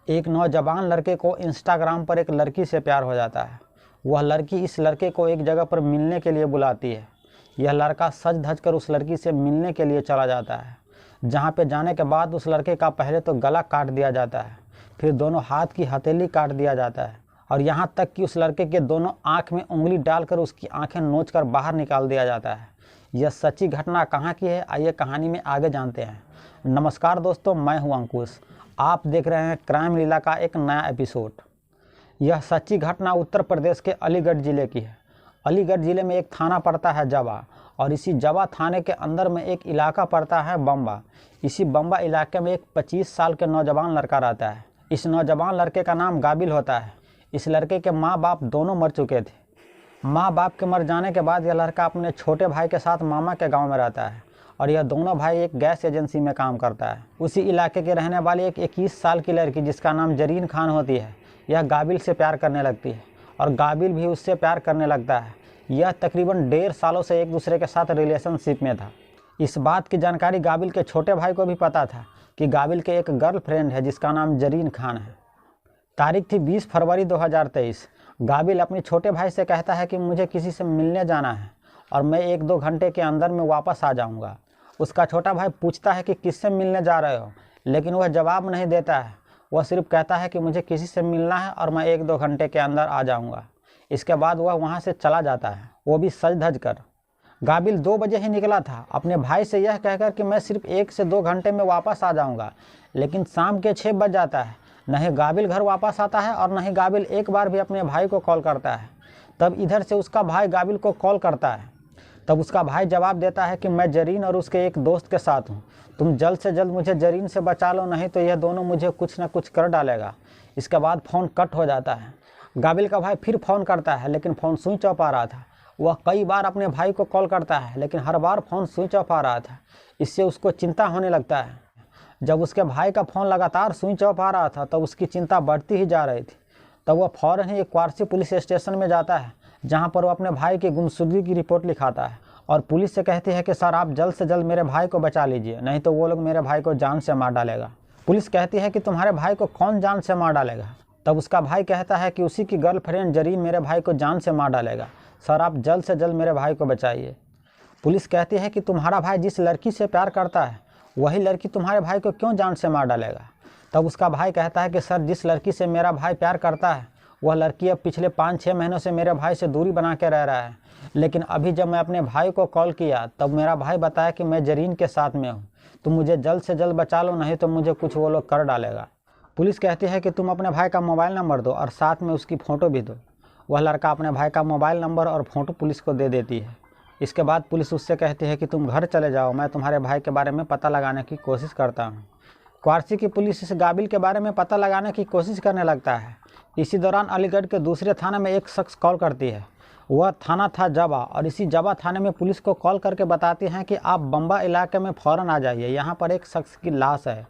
एक नौजवान लड़के को इंस्टाग्राम पर एक लड़की से प्यार हो जाता है। वह लड़की इस लड़के को एक जगह पर मिलने के लिए बुलाती है। यह लड़का सज धज कर उस लड़की से मिलने के लिए चला जाता है, जहाँ पे जाने के बाद उस लड़के का पहले तो गला काट दिया जाता है, फिर दोनों हाथ की हथेली काट दिया जाता है और यहाँ तक कि उस लड़के के दोनों आँख में उंगली डालकर उसकी आँखें नोच कर बाहर निकाल दिया जाता है। यह सच्ची घटना कहाँ की है, आइए कहानी में आगे जानते हैं। नमस्कार दोस्तों, मैं हूं अंकुश। आप देख रहे हैं क्राइम लीला का एक नया एपिसोड। यह सच्ची घटना उत्तर प्रदेश के अलीगढ़ ज़िले की है। अलीगढ़ ज़िले में एक थाना पड़ता है जवा, और इसी जवा थाने के अंदर में एक इलाका पड़ता है बम्बा। इसी बम्बा इलाके में एक 25 साल के नौजवान लड़का रहता है। इस नौजवान लड़के का नाम गाबिल होता है। इस लड़के के माँ बाप दोनों मर चुके थे। माँ बाप के मर जाने के बाद यह लड़का अपने छोटे भाई के साथ मामा के गांव में रहता है और यह दोनों भाई एक गैस एजेंसी में काम करता है। उसी इलाके के रहने वाली एक 21 साल की लड़की जिसका नाम जरीन खान होती है, यह गाबिल से प्यार करने लगती है और गाबिल भी उससे प्यार करने लगता है। यह तकरीबन 1.5 सालों से एक दूसरे के साथ रिलेशनशिप में था। इस बात की जानकारी गाबिल के छोटे भाई को भी पता था कि गाबिल के एक गर्लफ्रेंड है जिसका नाम जरीन खान है। तारीख थी 20 फरवरी 2023। गाबिल अपने छोटे भाई से कहता है कि मुझे किसी से मिलने जाना है और मैं 1-2 घंटे के अंदर में वापस आ जाऊंगा। उसका छोटा भाई पूछता है कि किससे मिलने जा रहे हो, लेकिन वह जवाब नहीं देता है। वह सिर्फ कहता है कि मुझे किसी से मिलना है और मैं 1-2 घंटे के अंदर आ जाऊंगा। इसके बाद वह वहाँ से चला जाता है, वो भी सज धज कर। गाबिल 2 बजे ही निकला था अपने भाई से यह कहकर कि मैं सिर्फ 1 से 2 घंटे में वापस आ जाऊँगा, लेकिन शाम के 6 बज जाता है। न ही गाबिल घर वापस आता है और न ही गाबिल एक बार भी अपने भाई को कॉल करता है। तब इधर से उसका भाई गाबिल को कॉल करता है। तब उसका भाई जवाब देता है कि मैं जरीन और उसके एक दोस्त के साथ हूँ, तुम जल्द से जल्द मुझे जरीन से बचा लो, नहीं तो यह दोनों मुझे कुछ न कुछ कर डालेगा। इसके बाद फ़ोन कट हो जाता है। गाबिल का भाई फिर फ़ोन करता है, लेकिन फ़ोन स्विच ऑफ आ रहा था। वह कई बार अपने भाई को कॉल करता है, लेकिन हर बार फ़ोन स्विच ऑफ आ रहा था। इससे उसको चिंता होने लगता है। जब उसके भाई का फ़ोन लगातार स्विच ऑफ आ रहा था तब उसकी चिंता बढ़ती ही जा रही थी। तब वह फ़ौरन ही एक क्वारसी पुलिस स्टेशन में जाता है, जहां पर वह अपने भाई की गुमशुदगी की रिपोर्ट लिखाता है और पुलिस से कहती है कि सर आप जल्द से जल्द मेरे भाई को बचा लीजिए, नहीं तो वो लोग मेरे भाई को जान से मार डालेगा। पुलिस कहती है कि तुम्हारे भाई को कौन जान से मार डालेगा? तब उसका भाई कहता है कि उसी की गर्लफ्रेंड जरीन मेरे भाई को जान से मार डालेगा। सर आप जल्द से जल्द मेरे भाई को बचाइए। पुलिस कहती है कि तुम्हारा भाई जिस लड़की से प्यार करता है वही लड़की तुम्हारे भाई को क्यों जान से मार डालेगा? तब उसका भाई कहता है कि सर जिस लड़की से मेरा भाई प्यार करता है वह लड़की अब पिछले 5-6 महीनों से मेरे भाई से दूरी बना के रह रहा है, लेकिन अभी जब मैं अपने भाई को कॉल किया तब मेरा भाई बताया कि मैं जरीन के साथ में हूँ, तुम मुझे जल्द से जल्द बचा लो, नहीं तो मुझे कुछ वो लोग कर डालेगा। पुलिस कहती है कि तुम अपने भाई का मोबाइल नंबर दो और साथ में उसकी फ़ोटो भी दो। वह लड़का अपने भाई का मोबाइल नंबर और फ़ोटो पुलिस को दे देती है। इसके बाद पुलिस उससे कहती है कि तुम घर चले जाओ, मैं तुम्हारे भाई के बारे में पता लगाने की कोशिश करता हूँ। क्वारसी की पुलिस इस गाबिल के बारे में पता लगाने की कोशिश करने लगता है। इसी दौरान अलीगढ़ के दूसरे थाने में एक शख्स कॉल करती है। वह थाना था जवा, और इसी जवा थाने में पुलिस को कॉल करके बताती हैं कि आप बम्बा इलाके में फ़ौरन आ जाइए, यहाँ पर एक शख्स की लाश है।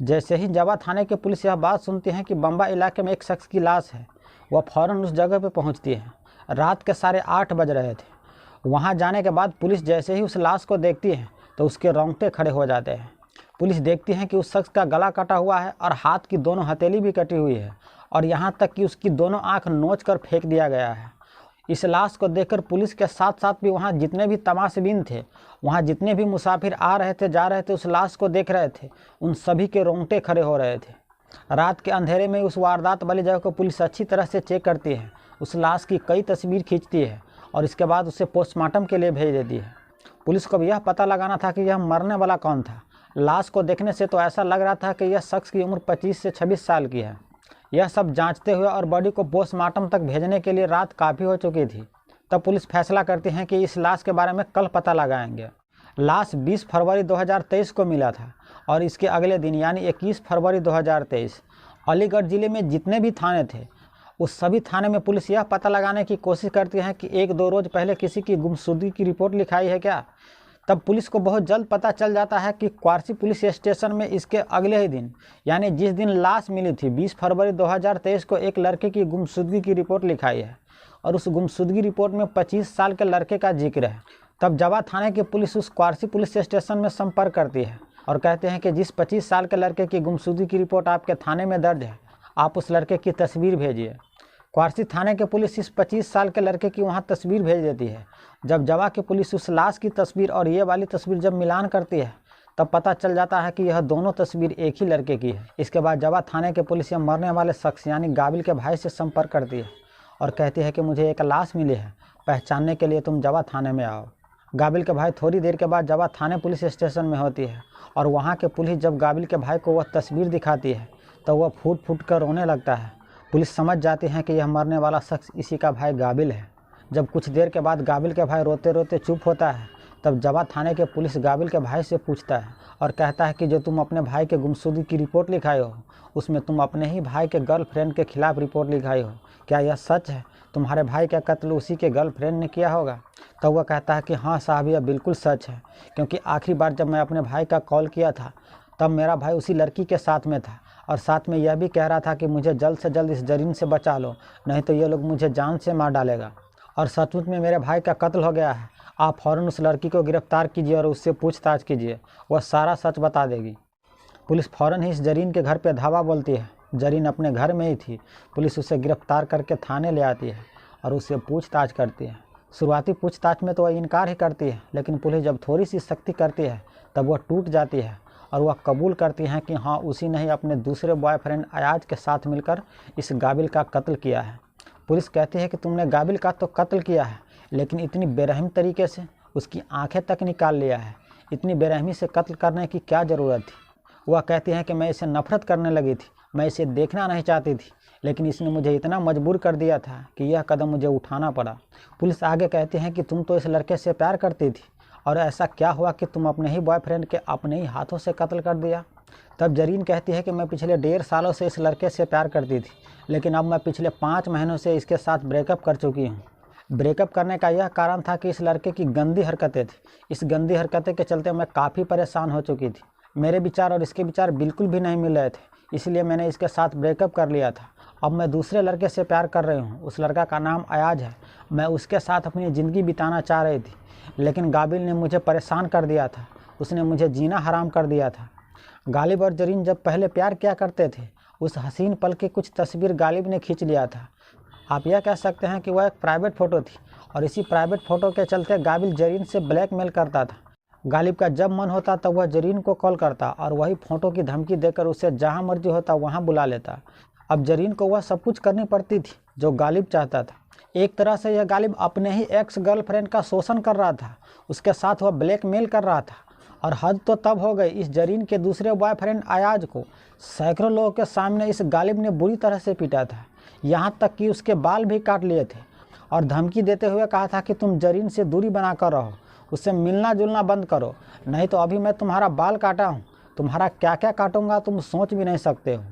जैसे ही जवा थाने की पुलिस यह बात सुनती है कि बम्बा इलाके में एक शख्स की लाश है, वह फ़ौरन उस जगह पर पहुँचती है। रात के 8:30 बज रहे थे। वहां जाने के बाद पुलिस जैसे ही उस लाश को देखती है तो उसके रोंगटे खड़े हो जाते हैं। पुलिस देखती है कि उस शख्स का गला कटा हुआ है और हाथ की दोनों हथेली भी कटी हुई है, और यहाँ तक कि उसकी दोनों आंख नोच कर फेंक दिया गया है। इस लाश को देखकर पुलिस के साथ साथ भी वहाँ जितने भी तमाशबीन थे, वहाँ जितने भी मुसाफिर आ रहे थे जा रहे थे उस लाश को देख रहे थे, उन सभी के रोंगटे खड़े हो रहे थे। रात के अंधेरे में उस वारदात वाली जगह को पुलिस अच्छी तरह से चेक करती है, उस लाश की कई तस्वीर खींचती है और इसके बाद उसे पोस्टमार्टम के लिए भेज देती है। पुलिस को भी यह पता लगाना था कि यह मरने वाला कौन था। लाश को देखने से तो ऐसा लग रहा था कि यह शख्स की उम्र 25 से 26 साल की है। यह सब जांचते हुए और बॉडी को पोस्टमार्टम तक भेजने के लिए रात काफ़ी हो चुकी थी। तब पुलिस फैसला करती है कि इस लाश के बारे में कल पता लगाएंगे। लाश 20 फरवरी 2023 को मिला था और इसके अगले दिन यानी 21 फरवरी 2023 अलीगढ़ ज़िले में जितने भी थाने थे उस सभी थाने में पुलिस यह पता लगाने की कोशिश करती है कि 1-2 रोज़ पहले किसी की गुमशुदगी की रिपोर्ट लिखाई है क्या। तब पुलिस को बहुत जल्द पता चल जाता है कि क्वारसी पुलिस स्टेशन में इसके अगले ही दिन यानी जिस दिन लाश मिली थी 20 फरवरी 2023 को एक लड़के की गुमशुदगी की रिपोर्ट लिखाई है और उस गुमशुदगी रिपोर्ट में 25 साल के लड़के का जिक्र है। तब जवा थाने की पुलिस उस क्वारसी पुलिस स्टेशन में संपर्क करती है और कहते हैं कि जिस 25 साल के लड़के की गुमशुदगी की रिपोर्ट आपके थाने में दर्ज है आप उस लड़के की तस्वीर भेजिए। क्वार्सी थाने के पुलिस इस 25 साल के लड़के की वहाँ तस्वीर भेज देती है। जब जवा की पुलिस उस लाश की तस्वीर और ये वाली तस्वीर जब मिलान करती है तब पता चल जाता है कि यह दोनों तस्वीर एक ही लड़के की है। इसके बाद जवा थाने के पुलिस यह मरने वाले शख्स यानी गाबिल के भाई से संपर्क करती है और कहती है कि मुझे एक लाश मिली है, पहचानने के लिए तुम जवा थाने में आओ। गाबिल के भाई थोड़ी देर के बाद जवा थाने पुलिस स्टेशन में होती है और वहाँ के पुलिस जब गाबिल के भाई को वह तस्वीर दिखाती है तो वह फूट फूट कर रोने लगता है। पुलिस समझ जाती है कि यह मरने वाला शख्स इसी का भाई गाबिल है। जब कुछ देर के बाद गाबिल के भाई रोते रोते चुप होता है तब जवा थाने के पुलिस गाबिल के भाई से पूछता है और कहता है कि जो तुम अपने भाई के गुमशुदगी की रिपोर्ट लिखाए हो उसमें तुम अपने ही भाई के गर्लफ्रेंड के खिलाफ रिपोर्ट लिखाई हो, क्या यह सच है? तुम्हारे भाई का कत्ल उसी के गर्लफ्रेंड ने किया होगा? तब वह कहता है कि हाँ साहब, यह बिल्कुल सच है, क्योंकि आखिरी बार जब मैं अपने भाई का कॉल किया था तब मेरा भाई उसी लड़की के साथ में था और साथ में यह भी कह रहा था कि मुझे जल्द से जल्द इस जरीन से बचा लो, नहीं तो ये लोग मुझे जान से मार डालेगा। और सचमुच में मेरे भाई का कत्ल हो गया है। आप फ़ौरन उस लड़की को गिरफ्तार कीजिए और उससे पूछताछ कीजिए, वह सारा सच बता देगी। पुलिस फ़ौरन ही इस जरीन के घर पर धावा बोलती है। जरीन अपने घर में ही थी। पुलिस उसे गिरफ्तार करके थाने ले आती है और उससे पूछताछ करती है। शुरुआती पूछताछ में तो वह इनकार ही करती है, लेकिन पुलिस जब थोड़ी सी सख्ती करती है तब वह टूट जाती है और वह कबूल करती हैं कि हाँ, उसी ने ही अपने दूसरे बॉयफ्रेंड अयाज के साथ मिलकर इस गाबिल का कत्ल किया है। पुलिस कहती है कि तुमने गाबिल का तो कत्ल किया है, लेकिन इतनी बेरहम तरीके से उसकी आंखें तक निकाल लिया है। इतनी बेरहमी से कत्ल करने की क्या ज़रूरत थी? वह कहती हैं कि मैं इसे नफ़रत करने लगी थी, मैं इसे देखना नहीं चाहती थी, लेकिन इसने मुझे इतना मजबूर कर दिया था कि यह कदम मुझे उठाना पड़ा। पुलिस आगे कहती हैं कि तुम तो इस लड़के से प्यार करती थी और ऐसा क्या हुआ कि तुम अपने ही बॉयफ्रेंड के अपने ही हाथों से कत्ल कर दिया? तब जरीन कहती है कि मैं पिछले 1.5 सालों से इस लड़के से प्यार करती थी, लेकिन अब मैं पिछले 5 महीनों से इसके साथ ब्रेकअप कर चुकी हूँ। ब्रेकअप करने का यह कारण था कि इस लड़के की गंदी हरकतें थी। इस गंदी हरकतें के चलते मैं काफ़ी परेशान हो चुकी थी। मेरे विचार और इसके विचार बिल्कुल भी नहीं मिल रहे थे, इसलिए मैंने इसके साथ ब्रेकअप कर लिया था। अब मैं दूसरे लड़के से प्यार कर रही हूँ। उस लड़का का नाम अयाज है। मैं उसके साथ अपनी ज़िंदगी बिताना चाह रही थी, लेकिन गाबिल ने मुझे परेशान कर दिया था। उसने मुझे जीना हराम कर दिया था। गालिब और जरीन जब पहले प्यार किया करते थे, उस हसीन पल की कुछ तस्वीर गालिब ने खींच लिया था। आप यह कह सकते हैं कि वह एक प्राइवेट फ़ोटो थी और इसी प्राइवेट फ़ोटो के चलते गाबिल जरीन से ब्लैकमेल करता था। गालिब का जब मन होता तब वह जरीन को कॉल करता और वही फ़ोटो की धमकी देकर उसे जहाँ मर्जी होता वहाँ बुला लेता। अब जरीन को वह सब कुछ करनी पड़ती थी जो गालिब चाहता था। एक तरह से यह गालिब अपने ही एक्स गर्लफ्रेंड का शोषण कर रहा था, उसके साथ वह ब्लैकमेल कर रहा था। और हद तो तब हो गई, इस जरीन के दूसरे बॉयफ्रेंड अयाज को सैकड़ों लोगों के सामने इस गालिब ने बुरी तरह से पीटा था, यहाँ तक कि उसके बाल भी काट लिए थे और धमकी देते हुए कहा था कि तुम जरीन से दूरी बना कर रहो, उससे मिलना जुलना बंद करो, नहीं तो अभी मैं तुम्हारा बाल काटा हूँ, तुम्हारा क्या क्या काटूंगा तुम सोच भी नहीं सकते हो।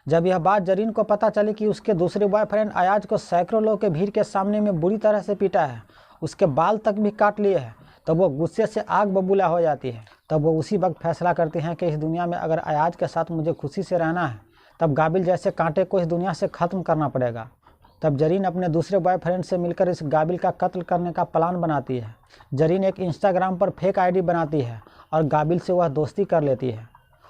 जब यह बात जरीन को पता चली कि उसके दूसरे बॉयफ्रेंड अयाज को सैकड़ों लोगों के भीड़ के सामने में बुरी तरह से पीटा है, उसके बाल तक भी काट लिए हैं, तब वो गुस्से से आग बबूला हो जाती है। तब वो उसी वक्त फैसला करती हैं कि इस दुनिया में अगर अयाज के साथ मुझे खुशी से रहना है तब गाबिल जैसे कांटे को इस दुनिया से ख़त्म करना पड़ेगा। तब जरीन अपने दूसरे बॉयफ्रेंड से मिलकर इस गाबिल का कत्ल करने का प्लान बनाती है। जरीन एक इंस्टाग्राम पर फेक आईडी बनाती है और गाबिल से वह दोस्ती कर लेती है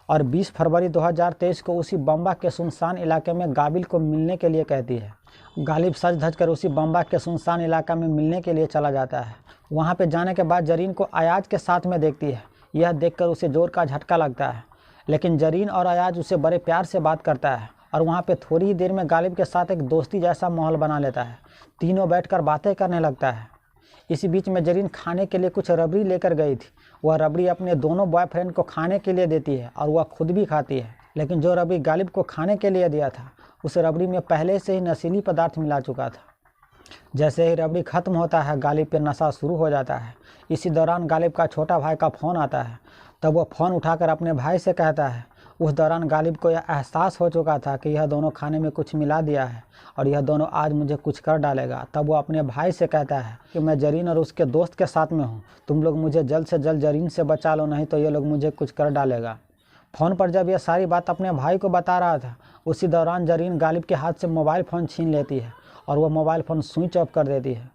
और 20 फरवरी 2023 को उसी बम्बा के सुनसान इलाके में गाबिल को मिलने के लिए कहती है। गालिब सज धज कर उसी बम्बा के सुनसान इलाका में मिलने के लिए चला जाता है। वहाँ पे जाने के बाद जरीन को अयाज के साथ में देखती है। यह देखकर उसे जोर का झटका लगता है, लेकिन जरीन और अयाज उसे बड़े प्यार से बात करता है और वहाँ पे थोड़ी ही देर में गालिब के साथ एक दोस्ती जैसा माहौल बना लेता है। तीनों बैठकर बातें करने लगता है। इसी बीच में जरीन खाने के लिए कुछ रबड़ी लेकर गई थी। वह रबड़ी अपने दोनों बॉयफ्रेंड को खाने के लिए देती है और वह खुद भी खाती है, लेकिन जो रबड़ी गालिब को खाने के लिए दिया था उस रबड़ी में पहले से ही नशीली पदार्थ मिला चुका था। जैसे ही रबड़ी ख़त्म होता है गालिब पे नशा शुरू हो जाता है। इसी दौरान गालिब का छोटा भाई का फ़ोन आता है। तब वह फ़ोन उठाकर अपने भाई से कहता है। उस दौरान गालिब को यह एहसास हो चुका था कि यह दोनों खाने में कुछ मिला दिया है और यह दोनों आज मुझे कुछ कर डालेगा। तब वो अपने भाई से कहता है कि मैं जरीन और उसके दोस्त के साथ में हूँ, तुम लोग मुझे जल्द से जल्द जरीन से बचा लो, नहीं तो ये लोग मुझे कुछ कर डालेगा। फ़ोन पर जब यह सारी बात अपने भाई को बता रहा था, उसी दौरान जरीन गालिब के हाथ से मोबाइल फ़ोन छीन लेती है और वह मोबाइल फ़ोन स्विच ऑफ कर देती है।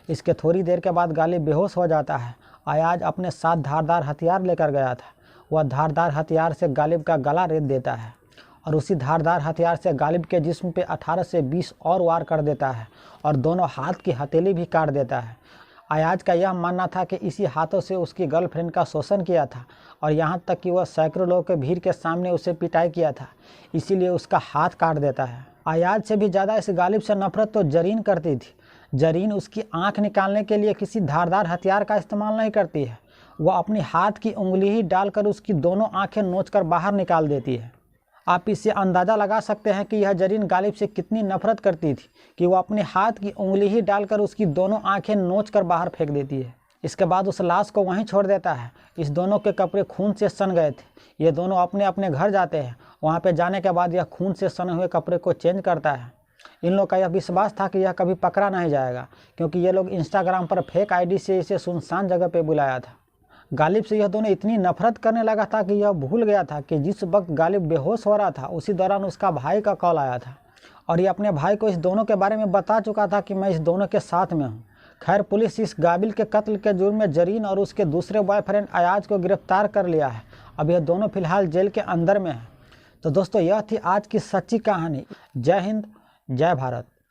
इसके थोड़ी देर के बाद गालिब बेहोश हो जाता है। अयाज अपने साथ धारदार हथियार लेकर गया था। वह धारदार हथियार से गालिब का गला रेत देता है और उसी धारदार हथियार से गालिब के जिस्म पे 18 से 20 और वार कर देता है और दोनों हाथ की हथेली भी काट देता है। अयाज का यह मानना था कि इसी हाथों से उसकी गर्लफ्रेंड का शोषण किया था और यहाँ तक कि वह सैकड़ों लोगों के भीड़ के सामने उसे पिटाई किया था, इसीलिए उसका हाथ काट देता है। अयाज से भी ज़्यादा इस गालिब से नफरत तो जरीन करती थी। जरीन उसकी आंख निकालने के लिए किसी धारदार हथियार का इस्तेमाल नहीं करती है, वह अपनी हाथ की उंगली ही डालकर उसकी दोनों आंखें नोचकर बाहर निकाल देती है। आप इससे अंदाज़ा लगा सकते हैं कि यह जरीन गालिब से कितनी नफरत करती थी कि वह अपने हाथ की उंगली ही डालकर उसकी दोनों आंखें नोचकर बाहर फेंक देती है। इसके बाद उस लाश को वहीं छोड़ देता है। इस दोनों के कपड़े खून से सन गए थे। ये दोनों अपने अपने घर जाते हैं। वहाँ पे जाने के बाद यह खून से सने हुए कपड़े को चेंज करता है। इन लोग का यह विश्वास था कि यह कभी पकड़ा नहीं जाएगा, क्योंकि ये लोग इंस्टाग्राम पर फेक आईडी से इसे सुनसान जगह पे बुलाया था। गालिब से यह दोनों इतनी नफरत करने लगा था कि यह भूल गया था कि जिस वक्त गालिब बेहोश हो रहा था उसी दौरान उसका भाई का कॉल आया था और ये अपने भाई को इस दोनों के बारे में बता चुका था कि मैं इस दोनों के साथ में हूँ। खैर, पुलिस इस गाबिल के कत्ल के जुर्म में जरीन और उसके दूसरे बॉयफ्रेंड अयाज को गिरफ्तार कर लिया है। अब यह दोनों फिलहाल जेल के अंदर में हैं। तो दोस्तों, यह थी आज की सच्ची कहानी। जय हिंद, जय भारत।